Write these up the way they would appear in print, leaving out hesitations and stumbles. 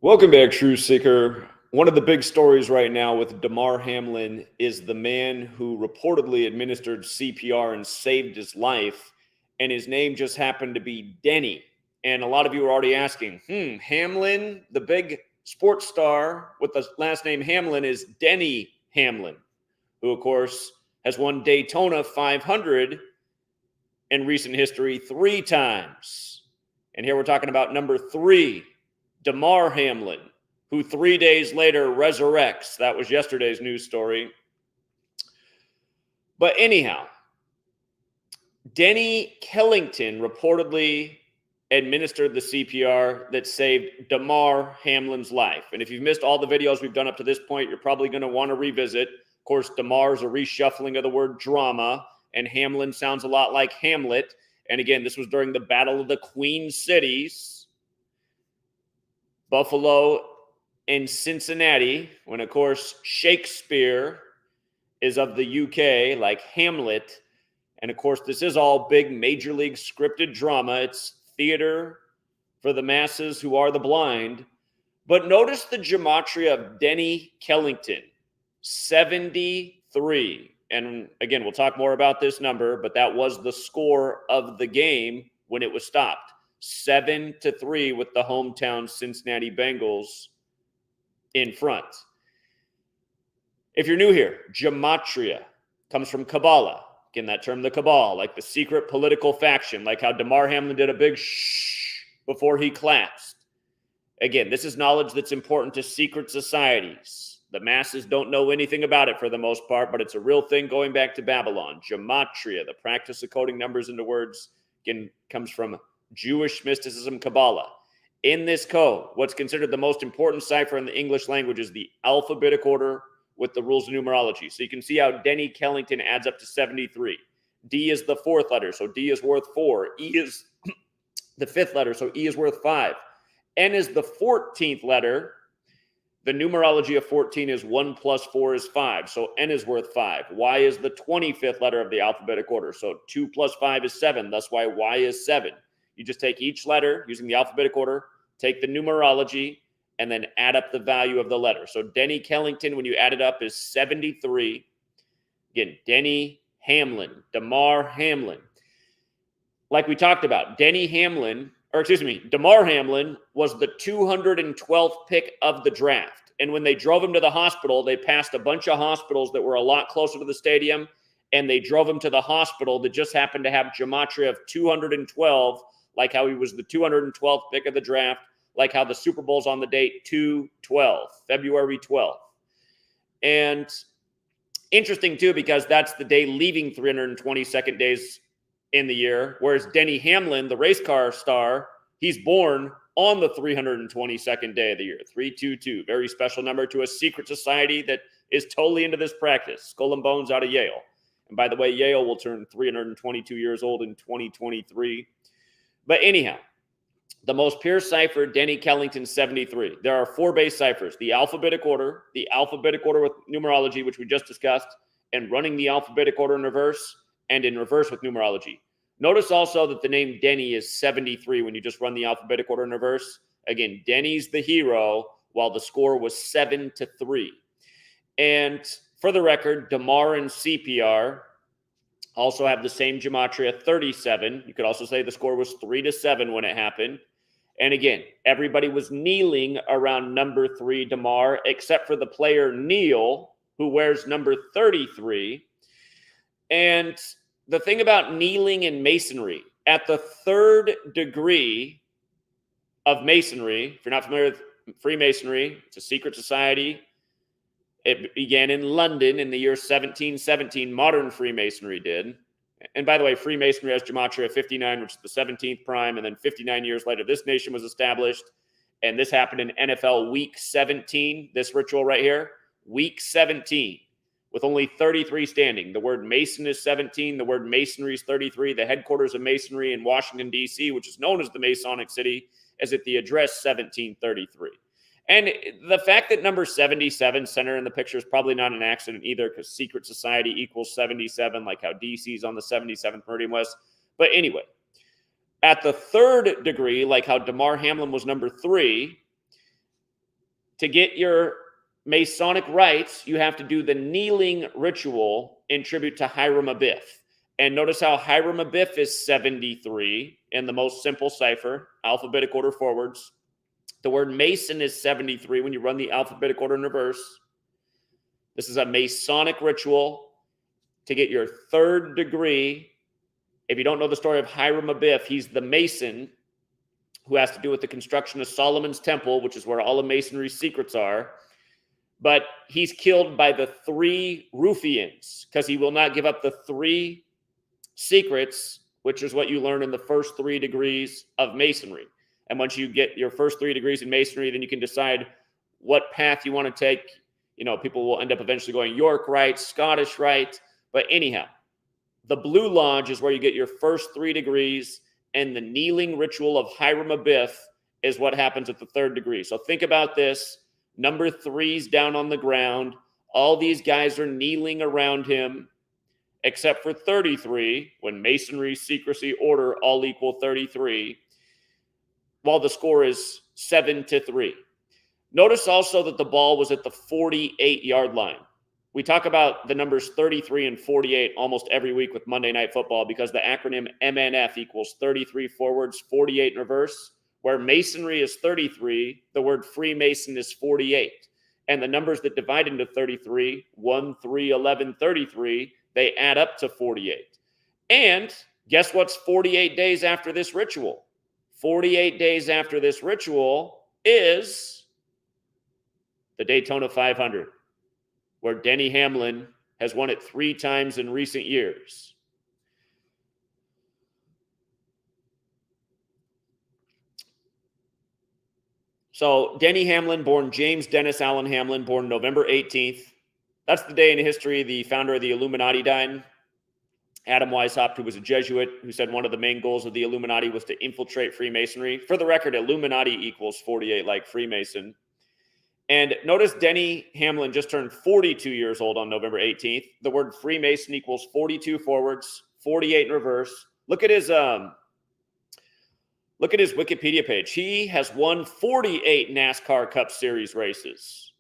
Welcome back, Truth Seeker. One of the big stories right now with Damar Hamlin is the man who reportedly administered CPR and saved his life, and his name just happened to be Denny. And a lot of you are already asking, Hamlin, the big sports star with the last name Hamlin, is Denny Hamlin, who, of course, has won Daytona 500 in recent history 3 times. And here we're talking about number 3, Damar Hamlin, who 3 days later resurrects. That was yesterday's news story. But anyhow, Denny Kellington reportedly administered the CPR that saved Damar Hamlin's life. And if you've missed all the videos we've done up to this point, you're probably going to want to revisit. Of course, Damar is a reshuffling of the word drama, and Hamlin sounds a lot like Hamlet. And again, this was during the Battle of the Queen Cities, Buffalo and Cincinnati, when, of course, Shakespeare is of the UK, like Hamlet. And, of course, this is all big Major League scripted drama. It's theater for the masses who are the blind. But notice the gematria of Denny Kellington, 73. And, again, we'll talk more about this number, but that was the score of the game when it was stopped. 7-3 with the hometown Cincinnati Bengals in front. If you're new here, gematria comes from Kabbalah. Again, that term, the Cabal, like the secret political faction, like how Damar Hamlin did a big shh before he collapsed. Again, this is knowledge that's important to secret societies. The masses don't know anything about it for the most part, but it's a real thing going back to Babylon. Gematria, the practice of coding numbers into words, again, comes from Jewish mysticism, Kabbalah. In this code, what's considered the most important cipher in the English language is the alphabetic order with the rules of numerology. So you can see how Denny Kellington adds up to 73. D is the 4th letter, so D is worth 4. E is the 5th letter, so E is worth 5. N is the 14th letter. The numerology of 14 is 1 plus 4 is 5, so N is worth 5. Y is the 25th letter of the alphabetic order, so 2 plus 5 is 7. That's why Y is 7. You just take each letter using the alphabetic order, take the numerology, and then add up the value of the letter. So Denny Kellington, when you add it up, is 73. Again, Denny Hamlin, Damar Hamlin. Like we talked about, Damar Hamlin was the 212th pick of the draft. And when they drove him to the hospital, they passed a bunch of hospitals that were a lot closer to the stadium, and they drove him to the hospital that just happened to have gematria of 212, like how he was the 212th pick of the draft, like how the Super Bowl's on the date 2/12, February 12th. And interesting, too, because that's the day leaving 322nd days in the year, whereas Denny Hamlin, the race car star, he's born on the 322nd day of the year, 322. Very special number to a secret society that is totally into this practice. Skull and Bones out of Yale. And by the way, Yale will turn 322 years old in 2023. But anyhow, the most pure cipher, Denny Kellington, 73. There are 4 base ciphers: the alphabetic order with numerology, which we just discussed, and running the alphabetic order in reverse, and in reverse with numerology. Notice also that the name Denny is 73 when you just run the alphabetic order in reverse. Again, Denny's the hero, while the score was 7-3. And for the record, Damar and CPR also have the same gematria, 37. You could also say the score was 3-7 when it happened. And again, everybody was kneeling around number 3, Damar, except for the player Neil, who wears number 33. And the thing about kneeling in Masonry, at the 3rd degree of Masonry, if you're not familiar with Freemasonry, it's a secret society. It began in London in the year 1717. Modern Freemasonry did. And by the way, Freemasonry has gematria 59, which is the 17th prime. And then 59 years later, this nation was established. And this happened in NFL Week 17, this ritual right here. Week 17, with only 33 standing. The word Mason is 17. The word Masonry is 33. The headquarters of Masonry in Washington, D.C., which is known as the Masonic City, is at the address 1733. And the fact that number 77 center in the picture is probably not an accident either, because secret society equals 77, like how DC is on the 77th meridian west. But anyway, at the 3rd degree, like how Damar Hamlin was number 3, To get your Masonic rites, you have to do the kneeling ritual in tribute to Hiram Abiff. And notice how Hiram Abiff is 73 in the most simple cipher, alphabetic order forwards. The word Mason is 73 when you run the alphabetic order in reverse. This is a Masonic ritual to get your 3rd degree. If you don't know the story of Hiram Abiff, he's the Mason who has to do with the construction of Solomon's Temple, which is where all of Masonry's secrets are. But he's killed by the 3 ruffians because he will not give up the 3 secrets, which is what you learn in the first 3 degrees of Masonry. And once you get your first 3 degrees in Masonry, then you can decide what path you want to take. You know, people will end up eventually going York Rite, Scottish Rite. But anyhow, the Blue Lodge is where you get your first 3 degrees, and the kneeling ritual of Hiram Abiff is what happens at the 3rd degree. So think about this. Number 3's down on the ground. All these guys are kneeling around him, except for 33, when Masonry, secrecy, order all equal 33, while the score is 7-3. Notice also that the ball was at the 48-yard line. We talk about the numbers 33 and 48 almost every week with Monday Night Football because the acronym MNF equals 33 forwards, 48 in reverse. Where Masonry is 33, the word Freemason is 48. And the numbers that divide into 33, 1, 3, 11, 33, they add up to 48. And guess what's 48 days after this ritual? 48 days after this ritual is the Daytona 500, where Denny Hamlin has won it 3 times in recent years. So Denny Hamlin, born James Dennis Allen Hamlin, born November 18th. That's the day in history the founder of the Illuminati died. Adam Weishaupt, who was a Jesuit, who said one of the main goals of the Illuminati was to infiltrate Freemasonry. For the record, Illuminati equals 48 like Freemason. And notice Denny Hamlin just turned 42 years old on November 18th. The word Freemason equals 42 forwards, 48 in reverse. Look at his Wikipedia page. He has won 48 NASCAR Cup Series races.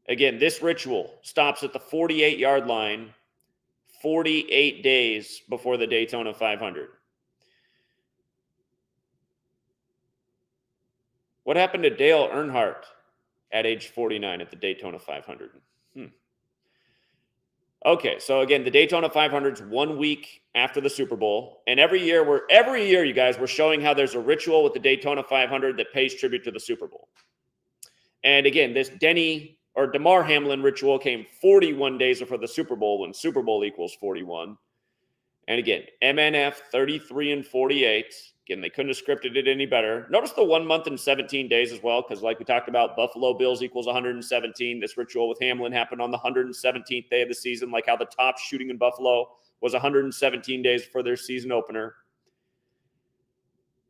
Again, this ritual stops at the 48-yard line 48 days before the Daytona 500. What happened to Dale Earnhardt at age 49 at the Daytona 500? Okay, so again, the Daytona 500 is 1 week after the Super Bowl, and every year, you guys, we're showing how there's a ritual with the Daytona 500 that pays tribute to the Super Bowl. And again, this Damar Hamlin ritual came 41 days before the Super Bowl, when Super Bowl equals 41. And again, MNF 33 and 48. Again, they couldn't have scripted it any better. Notice the 1 month and 17 days as well, because like we talked about, Buffalo Bills equals 117. This ritual with Hamlin happened on the 117th day of the season, like how the top shooting in Buffalo was 117 days for their season opener.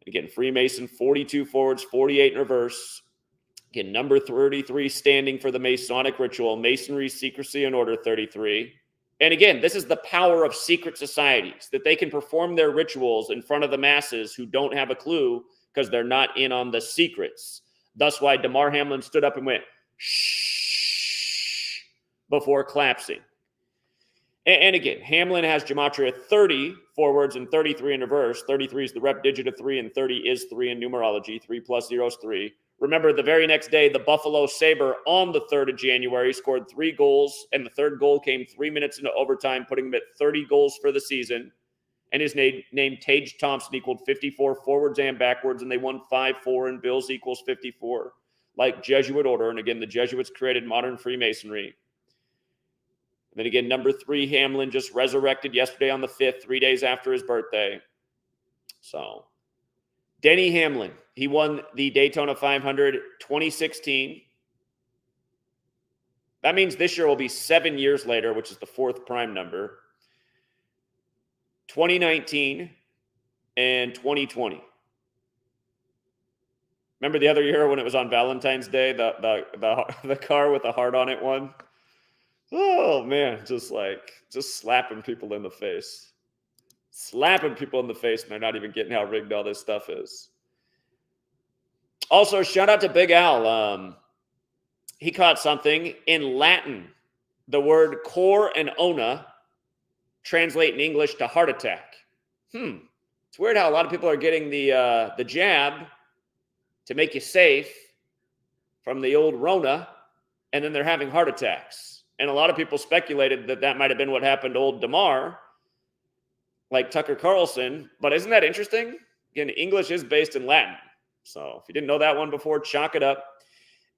Again, Freemason, 42 forwards, 48 in reverse. Again, number 33 standing for the Masonic ritual, Masonry, secrecy, and order 33. And again, this is the power of secret societies, that they can perform their rituals in front of the masses who don't have a clue because they're not in on the secrets. Thus why Damar Hamlin stood up and went, shh, before collapsing. And again, Hamlin has gematria 30 forwards and 33 in reverse. 33 is the rep digit of 3, and 30 is 3 in numerology. 3 plus 0 is 3. Remember, the very next day, the Buffalo Sabre on the 3rd of January scored 3 goals, and the 3rd goal came 3 minutes into overtime, putting him at 30 goals for the season. And his name Tage Thompson equaled 54 forwards and backwards, and they won 5-4, and Bills equals 54, like Jesuit order. And again, the Jesuits created modern Freemasonry. And then again, number 3, Hamlin just resurrected yesterday on the 5th, 3 days after his birthday. So Denny Hamlin, he won the Daytona 500 2016. That means this year will be 7 years later, which is the 4th prime number. 2019 and 2020. Remember the other year when it was on Valentine's Day, the car with the heart on it one? Oh, man, just slapping people in the face. Slapping people in the face, and they're not even getting how rigged all this stuff is. Also, shout out to Big Al. He caught something in Latin. The word cor and ona translate in English to heart attack. It's weird how a lot of people are getting the jab to make you safe from the old Rona, and then they're having heart attacks. And a lot of people speculated that that might have been what happened to old Damar, like Tucker Carlson. But isn't that interesting? Again, English is based in Latin. So if you didn't know that one before, chalk it up.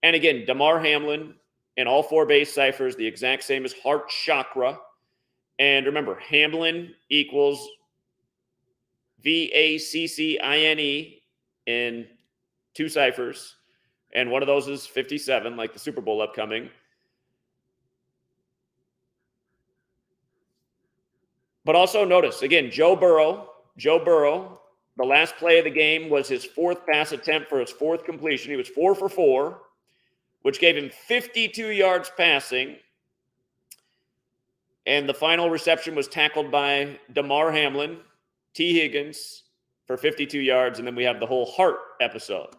And again, Damar Hamlin in all 4 base ciphers, the exact same as heart chakra. And remember, Hamlin equals VACCINE in 2 ciphers. And one of those is 57, like the Super Bowl upcoming. But also notice, again, Joe Burrow, the last play of the game was his 4th pass attempt for his 4th completion. He was 4 for 4, which gave him 52 yards passing. And the final reception was tackled by Damar Hamlin, T. Higgins, for 52 yards. And then we have the whole heart episode.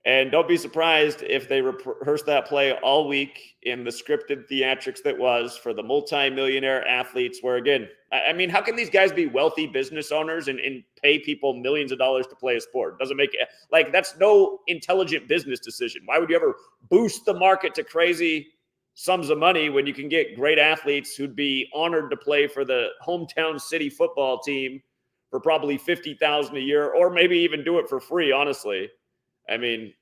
And don't be surprised if they rehearse that play all week in the scripted theatrics that was for the multimillionaire athletes, where, again, I mean, how can these guys be wealthy business owners and pay people millions of dollars to play a sport? Doesn't make it, like, that's no intelligent business decision. Why would you ever boost the market to crazy sums of money when you can get great athletes who'd be honored to play for the hometown city football team for probably $50,000 a year, or maybe even do it for free, honestly? I mean,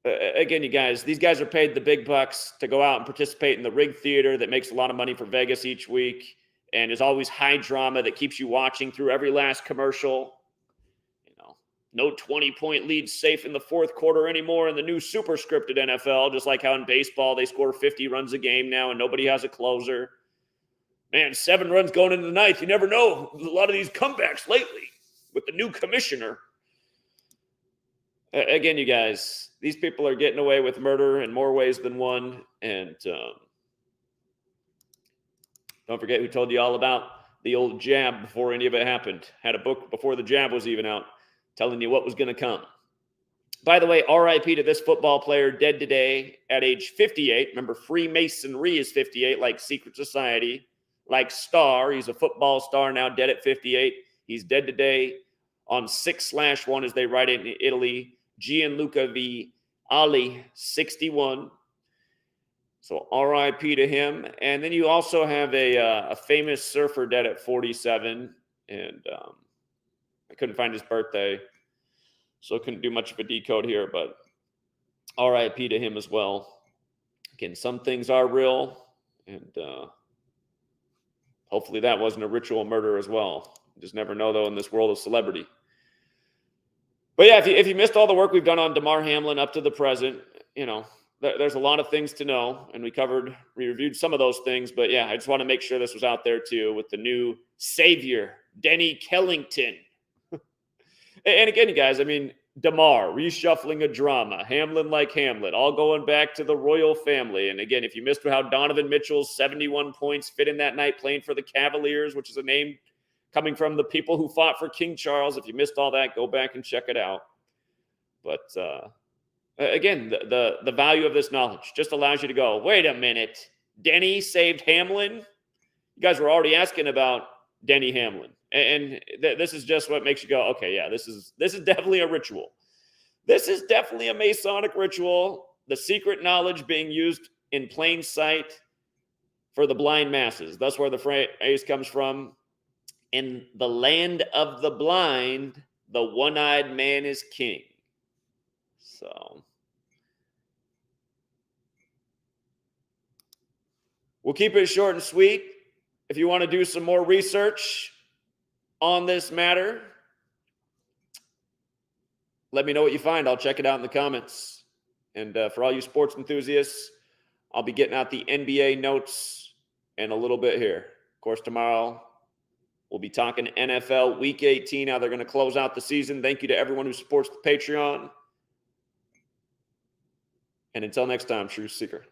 again, you guys, these guys are paid the big bucks to go out and participate in the rig theater that makes a lot of money for Vegas each week and is always high drama that keeps you watching through every last commercial. You know, no 20-point lead safe in the 4th quarter anymore in the new super scripted NFL, just like how in baseball they score 50 runs a game now and nobody has a closer. Man, 7 runs going into the 9th. You never know. There's a lot of these comebacks lately with the new commissioner. Again, you guys, these people are getting away with murder in more ways than one. And don't forget who told you all about the old jab before any of it happened. Had a book before the jab was even out telling you what was going to come. By the way, RIP to this football player, dead today at age 58. Remember, Freemasonry is 58, like secret society, like Star. He's a football star now, dead at 58. He's dead today on 6/1, as they write it in Italy. Gianluca Vialli, 61. So RIP to him. And then you also have a famous surfer dead at 47. And I couldn't find his birthday, so I couldn't do much of a decode here, but RIP to him as well. Again, some things are real, and hopefully that wasn't a ritual murder as well. You just never know, though, in this world of celebrity. But yeah, if you missed all the work we've done on Damar Hamlin up to the present, you know, there's a lot of things to know, and we reviewed some of those things. But yeah, I just want to make sure this was out there too with the new savior, Denny Kellington. And again, you guys, I mean, Damar, reshuffling a drama, Hamlin like Hamlet, all going back to the royal family. And again, if you missed how Donovan Mitchell's 71 points fit in that night playing for the Cavaliers, which is a name coming from the people who fought for King Charles. If you missed all that, go back and check it out. But again, the value of this knowledge just allows you to go, wait a minute, Denny saved Hamlin? You guys were already asking about Denny Hamlin. And this is just what makes you go, okay, yeah, this is definitely a ritual. This is definitely a Masonic ritual. The secret knowledge being used in plain sight for the blind masses. That's where the phrase comes from. In the land of the blind, the one-eyed man is king. So we'll keep it short and sweet. If you want to do some more research on this matter, let me know what you find. I'll check it out in the comments. And for all you sports enthusiasts, I'll be getting out the NBA notes in a little bit here. Of course, tomorrow we'll be talking NFL Week 18, how they're going to close out the season. Thank you to everyone who supports the Patreon. And until next time, True Seeker.